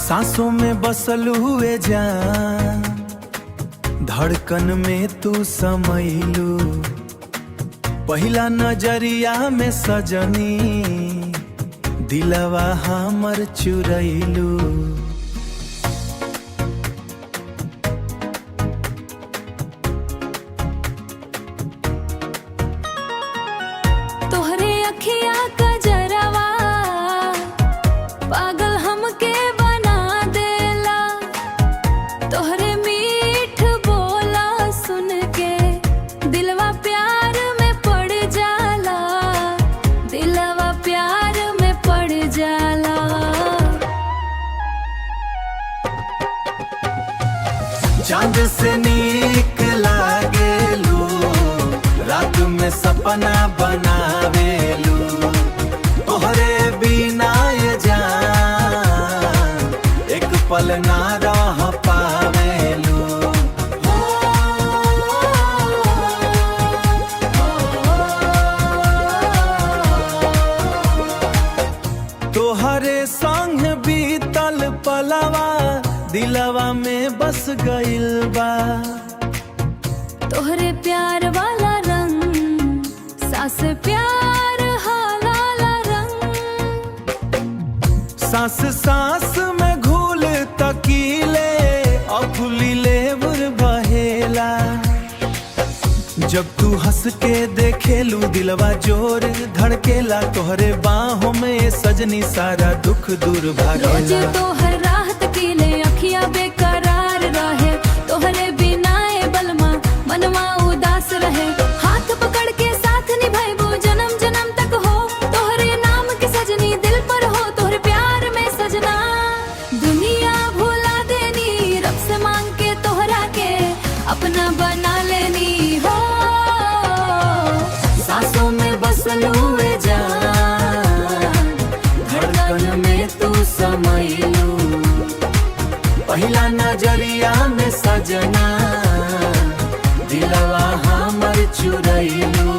सांसों में बसल हुए जान, धड़कन में तू समैलू। पहिला नजरिया में सजनी, दिलवा हमर चुरैलू। तोहरे अखिया का जरवा पागल हमके बना देला। तोहरे मीठ बोला सुन के दिलवा प्यार में पड़ जाला, दिलवा प्यार में पड़ जाला। चांद से नीक लागेलू, रात में सपना बनावेलू। तोहरे बिना ये जान एक पल ना रह पावेलू। तोहरे संग बीतल पलवा दिलवा में बस गइल बा। तोहरे प्यार वाला रंग सास प्यार हालाला रंग। सांस सांस में घुल तकीले अफुलीले बहेला। जब तू हंस के देखेलू दिलवा जोर धड़केला। तोहरे बाहों में सजनी सारा दुख दूर भागेला। रोज तोहर राहत कीले अखिया बेकरार रहे। तोहरे बिना ए बलमा मनवा उदास रहे। हाथ पकड़ के साथ निभाइबो जन्म जन्म तक हो। तोहरे नाम के सजनी दिल पर हो। तोहरे प्यार में सजना दुनिया भुला देनी। रब से मांग के तोहरा के अपना बना लेनी हो। सांसों में बसल हुए जान, धड़कन में तू समैलू। पहिला नजरिया में सजना, दिलवा हमर चुरैलू।